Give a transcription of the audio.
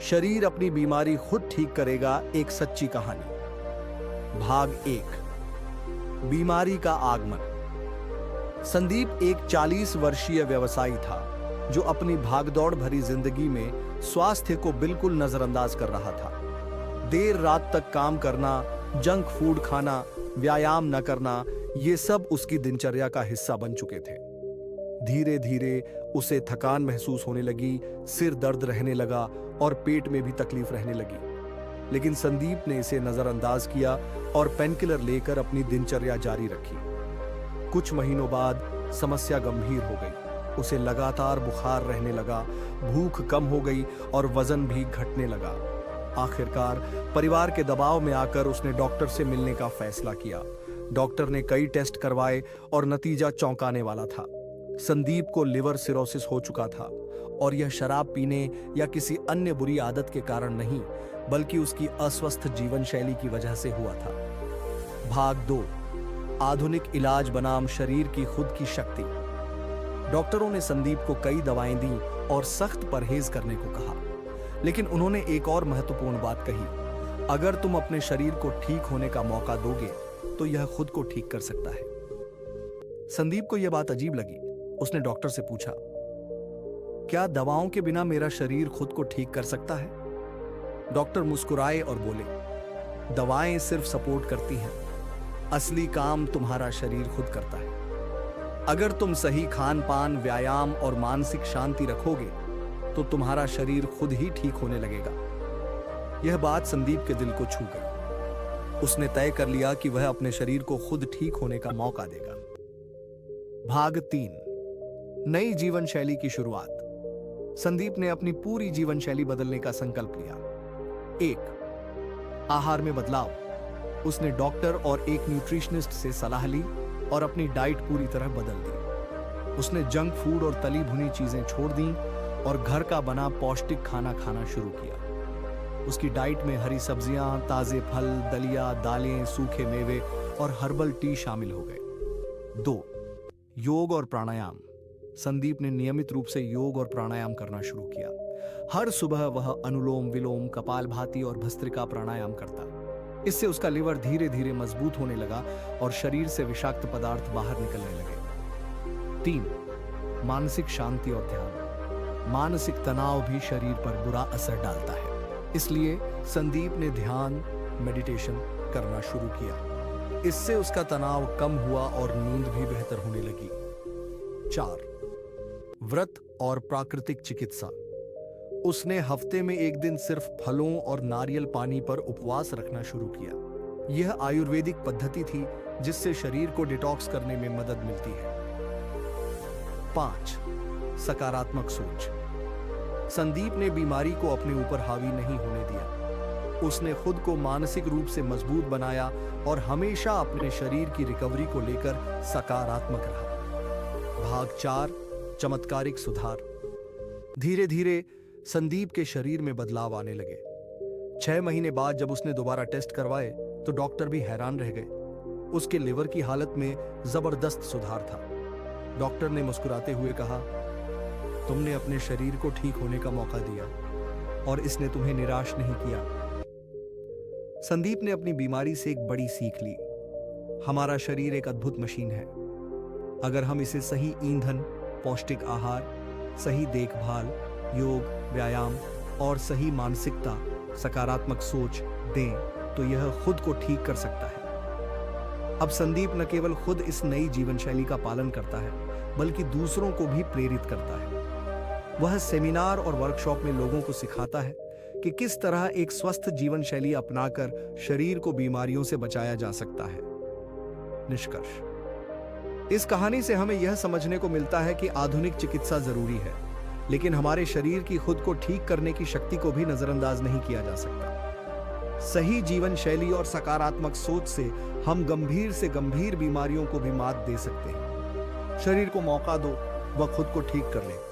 शरीर अपनी बीमारी खुद ठीक करेगा, एक सच्ची कहानी। भाग 1। बीमारी का आगमन। संदीप एक 40 वर्षीय व्यवसायी था जो अपनी भागदौड़ भरी जिंदगी में स्वास्थ्य को बिल्कुल नजरअंदाज कर रहा था। देर रात तक काम करना, जंक फूड खाना, व्यायाम न करना, ये सब उसकी दिनचर्या का हिस्सा बन चुके थे। धीरे धीरे उसे थकान महसूस होने लगी, सिर दर्द रहने लगा और पेट में भी तकलीफ रहने लगी। लेकिन संदीप ने इसे नजरअंदाज किया और पेनकिलर लेकर अपनी दिनचर्या जारी रखी। कुछ महीनों बाद समस्या गंभीर हो गई। उसे लगातार बुखार रहने लगा, भूख कम हो गई और वजन भी घटने लगा। आखिरकार परिवार के दबाव में आकर उसने डॉक्टर से मिलने का फैसला किया। डॉक्टर ने कई टेस्ट करवाए और नतीजा चौंकाने वाला था। संदीप को लिवर सिरोसिस हो चुका था और यह शराब पीने या किसी अन्य बुरी आदत के कारण नहीं, बल्कि उसकी अस्वस्थ जीवन शैली की वजह से हुआ था। भाग 2। आधुनिक इलाज बनाम शरीर की खुद की शक्ति। डॉक्टरों ने संदीप को कई दवाएं दी और सख्त परहेज करने को कहा, लेकिन उन्होंने एक और महत्वपूर्ण बात कही। अगर तुम अपने शरीर को ठीक होने का मौका दोगे तो यह खुद को ठीक कर सकता है। संदीप को यह बात अजीब लगी। उसने डॉक्टर से पूछा, क्या दवाओं के बिना मेरा शरीर खुद को ठीक कर सकता है? डॉक्टर मुस्कुराए और बोले, दवाएं सिर्फ सपोर्ट करती हैं, असली काम तुम्हारा शरीर खुद करता है। अगर तुम सही खान पान, व्यायाम और मानसिक शांति रखोगे तो तुम्हारा शरीर खुद ही ठीक होने लगेगा। यह बात संदीप के दिल को छू गई। उसने तय कर लिया कि वह अपने शरीर को खुद ठीक होने का मौका देगा। भाग 3। नई जीवन शैली की शुरुआत। संदीप ने अपनी पूरी जीवन शैली बदलने का संकल्प लिया। 1। आहार में बदलाव। उसने डॉक्टर और एक न्यूट्रिशनिस्ट से सलाह ली और अपनी डाइट पूरी तरह बदल दी। उसने जंक फूड और तली भुनी चीजें छोड़ दी और घर का बना पौष्टिक खाना खाना शुरू किया। उसकी डाइट में हरी सब्जियां, ताजे फल, दलिया, दालें, सूखे मेवे और हर्बल टी शामिल हो गए। 2। योग और प्राणायाम। संदीप ने नियमित रूप से योग और प्राणायाम करना शुरू किया। हर सुबह वह अनुलोम विलोम, कपालभाति और भस्त्रिका प्राणायाम करता। इससे उसका लिवर धीरे धीरे मजबूत होने लगा और शरीर से विषाक्त पदार्थ बाहर निकलने लगे। 3। मानसिक शांति और ध्यान। मानसिक तनाव भी शरीर पर बुरा असर डालता है, इसलिए संदीप ने ध्यान, मेडिटेशन करना शुरू किया। इससे उसका तनाव कम हुआ और नींद भी बेहतर होने लगी। 4। व्रत और प्राकृतिक चिकित्सा। उसने हफ्ते में एक दिन सिर्फ फलों और नारियल पानी पर उपवास रखना शुरू किया। यह आयुर्वेदिक पद्धति थी जिससे शरीर को डिटॉक्स करने में मदद मिलती है। 5। सकारात्मक सोच। संदीप ने बीमारी को अपने ऊपर हावी नहीं होने दिया। उसने खुद को मानसिक रूप से मजबूत बनाया और हमेशा अपने शरीर की रिकवरी को लेकर सकारात्मक रहा। भाग 4। चमत्कारिक सुधार। धीरे धीरे संदीप के शरीर में बदलाव आने लगे। 6 महीने बाद जब उसने दोबारा टेस्ट करवाए तो डॉक्टर भी हैरान रह गए। उसके लिवर की हालत में जबरदस्त सुधार था। डॉक्टर ने मुस्कुराते हुए कहा, तुमने अपने शरीर को ठीक होने का मौका दिया और इसने तुम्हें निराश नहीं किया। संदीप ने अपनी बीमारी से एक बड़ी सीख ली। हमारा शरीर एक अद्भुत मशीन है। अगर हम इसे सही ईंधन, पौष्टिक आहार, सही देखभाल, योग, व्यायाम और सही मानसिकता, सकारात्मक सोच दें तो यह खुद को ठीक कर सकता है। अब संदीप न केवल खुद इस नई जीवन शैली का पालन करता है, बल्कि दूसरों को भी प्रेरित करता है। वह सेमिनार और वर्कशॉप में लोगों को सिखाता है कि किस तरह एक स्वस्थ जीवन शैली अपनाकर शरीर को बीमारियों से बचाया जा सकता है। निष्कर्ष। इस कहानी से हमें यह समझने को मिलता है कि आधुनिक चिकित्सा जरूरी है, लेकिन हमारे शरीर की खुद को ठीक करने की शक्ति को भी नजरअंदाज नहीं किया जा सकता। सही जीवन शैली और सकारात्मक सोच से हम गंभीर से गंभीर बीमारियों को भी मात दे सकते हैं। शरीर को मौका दो, वह खुद को ठीक कर ले।